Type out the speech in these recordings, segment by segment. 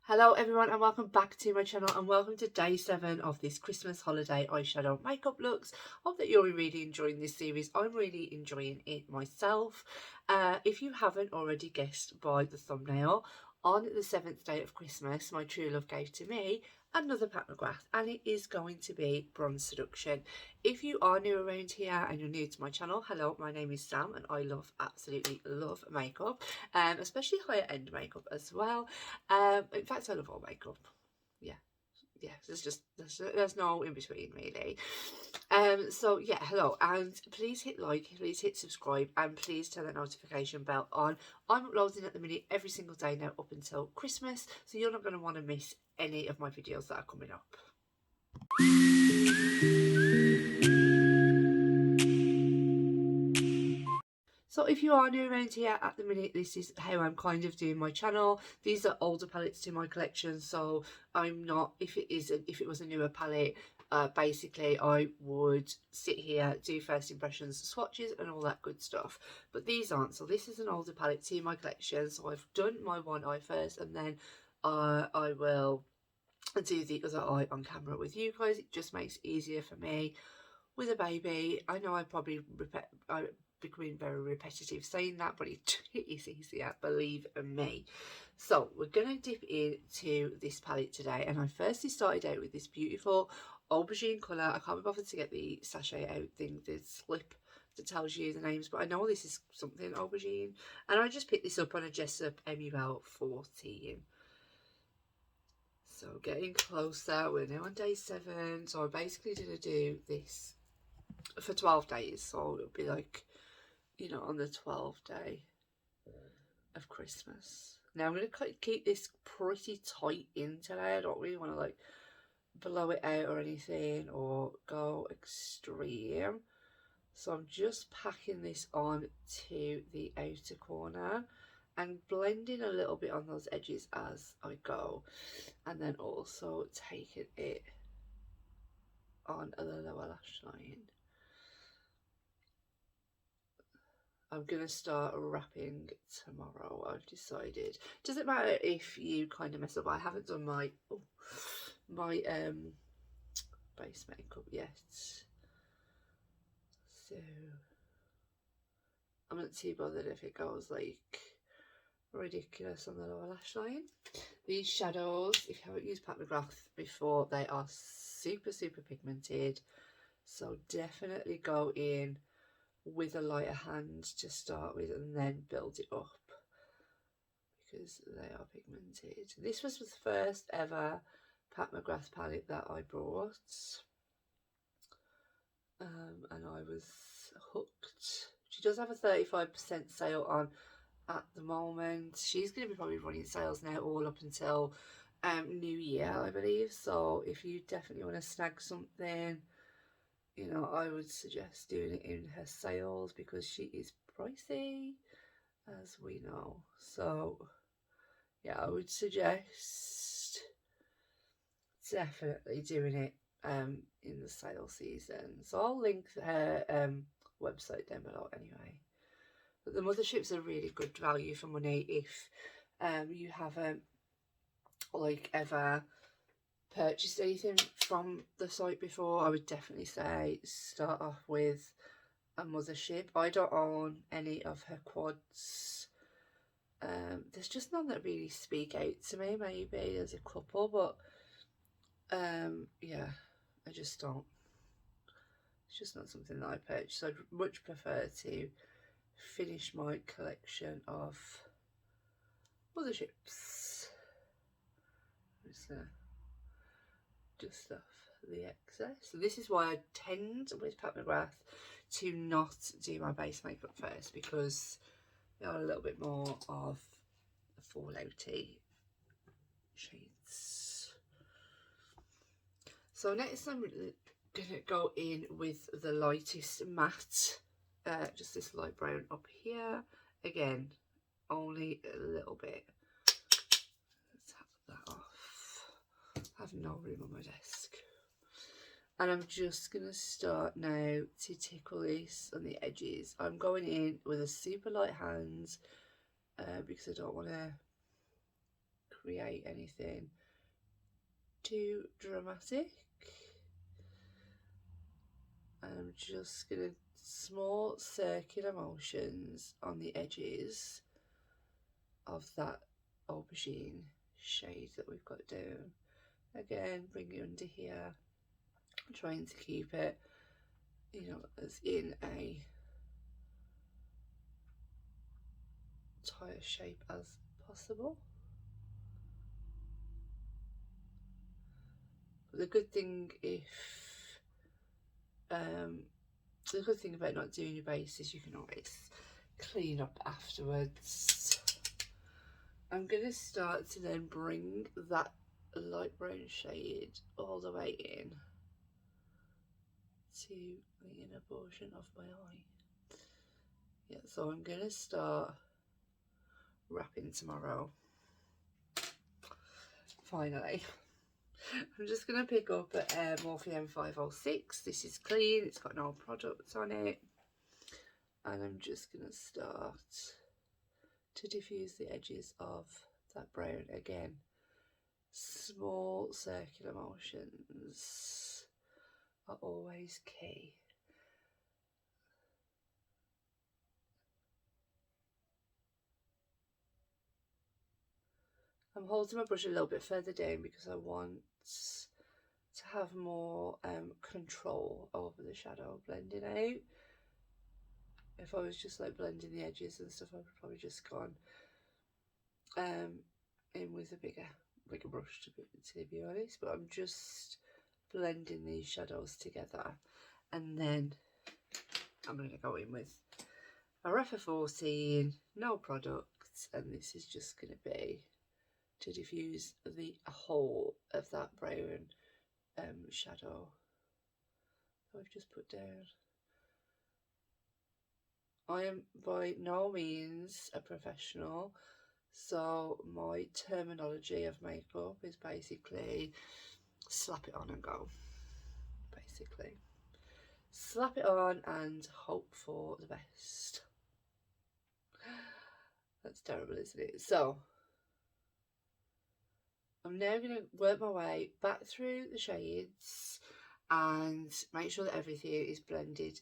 Hello everyone and welcome back to my channel and welcome to day 7 of this Christmas holiday eyeshadow makeup looks. Hope that you're really enjoying this series. I'm really enjoying it myself. If you haven't already guessed by the thumbnail, on the 7th day of Christmas my true love gave to me another Pat McGrath, and it is going to be Bronze Seduction. If you are new around here and you're new to my channel, hello, my name is Sam and I absolutely love makeup, especially higher end makeup as well. In fact, I love all makeup. Yeah, there's no in between really. So yeah, hello, and please hit like, please hit subscribe, and please turn that notification bell on. I'm uploading at the minute every single day now up until Christmas, so you're not going to want to miss any of my videos that are coming up. So if you are new around here at the minute, this is how I'm kind of doing my channel. These are older palettes to my collection, so I'm not, if it was a newer palette, basically I would sit here, do first impressions, swatches and all that good stuff. But these aren't, so this is an older palette to my collection, so I've done my one eye first and then I will do the other eye on camera with you guys. It just makes it easier for me with a baby. I know I becoming very repetitive saying that, but it is easier, believe me. So we're going to dip into this palette today, and I firstly started out with this beautiful aubergine colour. I can't be bothered to get the sachet out thing, the slip that tells you the names, but I know this is something aubergine, and I just picked this up on a Jessup MUL 14. So getting closer, we're now on day 7, so I basically did do this for 12 days, so it'll be like, you know, on the 12th day of Christmas. Now I'm going to keep this pretty tight in today. I don't really want to like blow it out or anything or go extreme. So I'm just packing this on to the outer corner and blending a little bit on those edges as I go. And then also taking it on the lower lash line. I'm going to start wrapping tomorrow, I've decided. Doesn't matter if you kind of mess up. I haven't done my base makeup yet. So I'm not too bothered if it goes like ridiculous on the lower lash line. These shadows, if you haven't used Pat McGrath before, they are super pigmented. So definitely go in with a lighter hand to start with and then build it up because they are pigmented. This was the first ever Pat McGrath palette that I brought, and I was hooked. She does have a 35% sale on at the moment. She's going to be probably running sales now all up until New Year, I believe. So if you definitely want to snag something, you know, I would suggest doing it in her sales because she is pricey, as we know. So yeah, I would suggest definitely doing it in the sale season. So I'll link her website down below anyway. But the Mothership's a really good value for money if you haven't like ever purchased anything from the site before. I would definitely say start off with a Mothership. I don't own any of her quads. There's just none that really speak out to me. Maybe there's a couple, but yeah, I just don't. It's just not something that I purchase. I'd much prefer to finish my collection of Motherships. I'm just gonna dust off the excess. So this is why I tend with Pat McGrath to not do my base makeup first, because they are a little bit more of fallouty shades. So next I'm gonna go in with the lightest matte, just this light brown up here. Again, only a little bit. Let's have that off. I have no room on my desk. And I'm just gonna start now to tickle this on the edges. I'm going in with a super light hand because I don't want to create anything too dramatic. I'm just going to small circular motions on the edges of that aubergine shade that we've got down. Again, bring it under here, trying to keep it, you know, as in a tighter shape as possible. The good thing the good thing about not doing your base is you can always clean up afterwards. I'm going to start to then bring that light brown shade all the way in to the inner portion of my eye. Yeah, so I'm going to start wrapping tomorrow. Finally. I'm just going to pick up a Morphe M506. This is clean, it's got no products on it. And I'm just going to start to diffuse the edges of that brown again. Small circular motions are always key. I'm holding my brush a little bit further down because I want to have more control over the shadow blending out. If I was just like blending the edges and stuff, I would probably just gone in with a bigger brush to be honest, but I'm just blending these shadows together, and then I'm going to go in with a Refa 14, no products, and this is just going to be to diffuse the whole of that brown shadow that I've just put down. I am by no means a professional, so my terminology of makeup is basically slap it on and go. Basically, slap it on and hope for the best. That's terrible, isn't it? So I'm now going to work my way back through the shades and make sure that everything is blended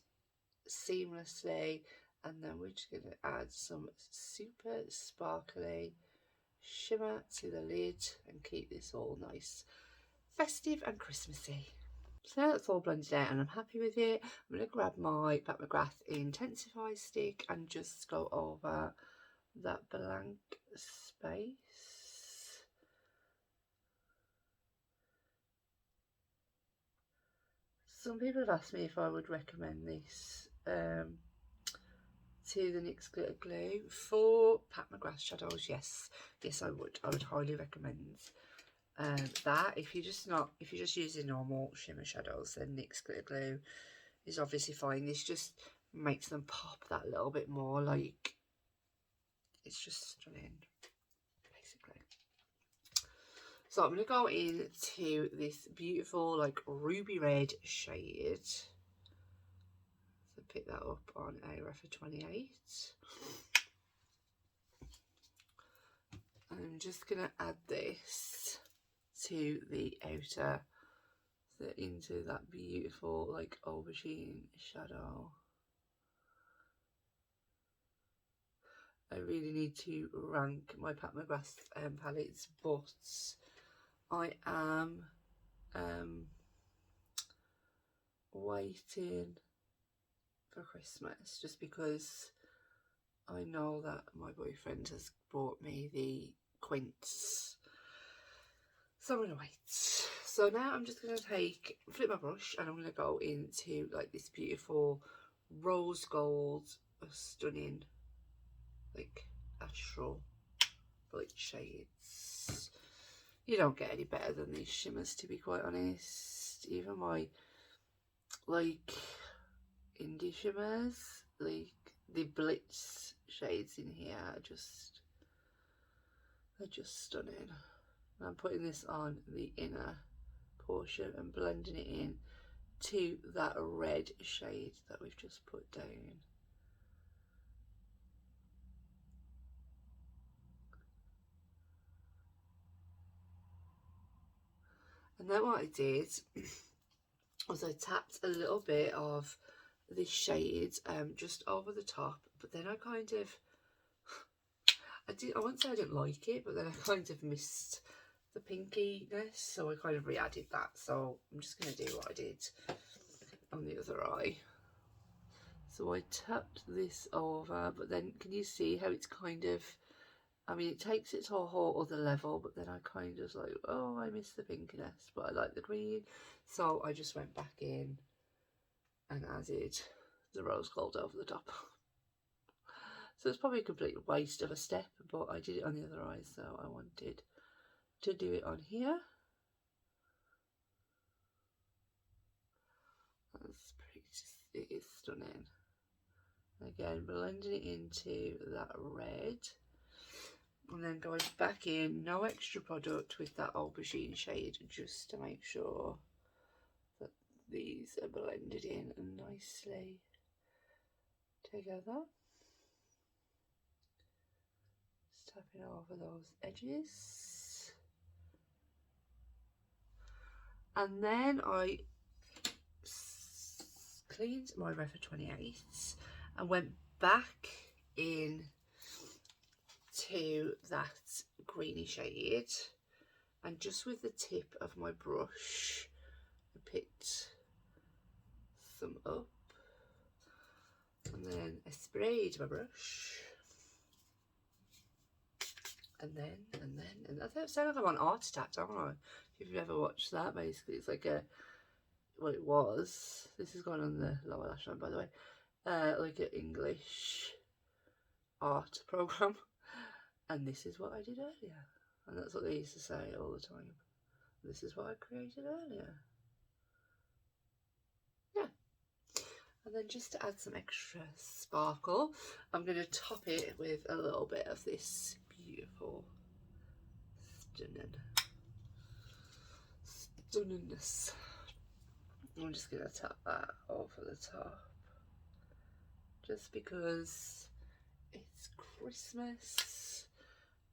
seamlessly, and then we're just going to add some super sparkly shimmer to the lid and keep this all nice, festive and Christmassy. So that's all blended out and I'm happy with it. I'm going to grab my Mcgrath Intensify stick and just go over that blank space. Some people have asked me if I would recommend this to the NYX Glitter Glue for Pat McGrath shadows. Yes, I would. I would highly recommend that. If you're just using normal shimmer shadows, then NYX Glitter Glue is obviously fine. This just makes them pop that little bit more. Like, it's just stunning, basically. So I'm going to go into this beautiful like ruby red shade. So pick that up on a Refa 28. I'm just going to add this to the outer, so into that beautiful like aubergine shadow. I really need to rank my Pat McGrath palettes, but I am waiting for Christmas just because I know that my boyfriend has bought me the quints, so I'm gonna wait. So now I'm just gonna flip my brush and I'm gonna go into like this beautiful rose gold, stunning like astral light shades. You don't get any better than these shimmers, to be quite honest. Even my like indie shimmers, like the blitz shades in here are just stunning. And I'm putting this on the inner portion and blending it in to that red shade that we've just put down. And then what I did was I tapped a little bit of this shade just over the top, but then I kind of, I wouldn't say I didn't like it, but then I kind of missed the pinkiness, so I kind of re-added that. So I'm just going to do what I did on the other eye. So I tapped this over, but then can you see how it's kind of, I mean, it takes it to a whole other level, but then I kind of like, oh, I miss the pinkiness, but I like the green. So I just went back in and added the rose gold over the top. So it's probably a complete waste of a step, but I did it on the other eye, so I wanted to do it on here. That's pretty, it is stunning. Again, blending it into that red. And then going back in, no extra product with that aubergine shade, just to make sure that these are blended in nicely together. Just tapping over those edges. And then I cleaned my Refa 28s and went back in to that greeny shade, and just with the tip of my brush I picked some up, and then I sprayed my brush, and I sound like I'm on Art Attack, don't I? If you've ever watched that, basically it's like a, well, it was, this has gone on the lower lash line by the way, like an English art program. And this is what I did earlier. And that's what they used to say all the time. This is what I created earlier. Yeah. And then just to add some extra sparkle, I'm going to top it with a little bit of this beautiful stunningness. I'm just going to tap that over the top. Just because it's Christmas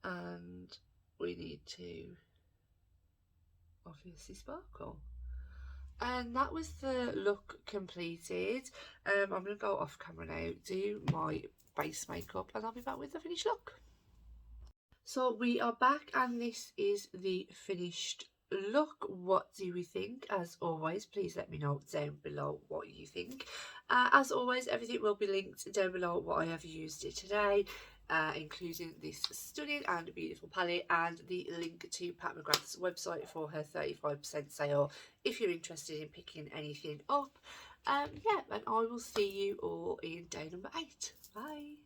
and we need to obviously sparkle. And that was the look completed. I'm going to go off camera now, do my base makeup, and I'll be back with the finished look. So we are back, and this is the finished look. What do we think? As always, please let me know down below what you think. As always, everything will be linked down below what I have used today, including this stunning and beautiful palette, and the link to Pat Mcgrath's website for her 35% sale if you're interested in picking anything up. Yeah, and I will see you all in day number 8. Bye.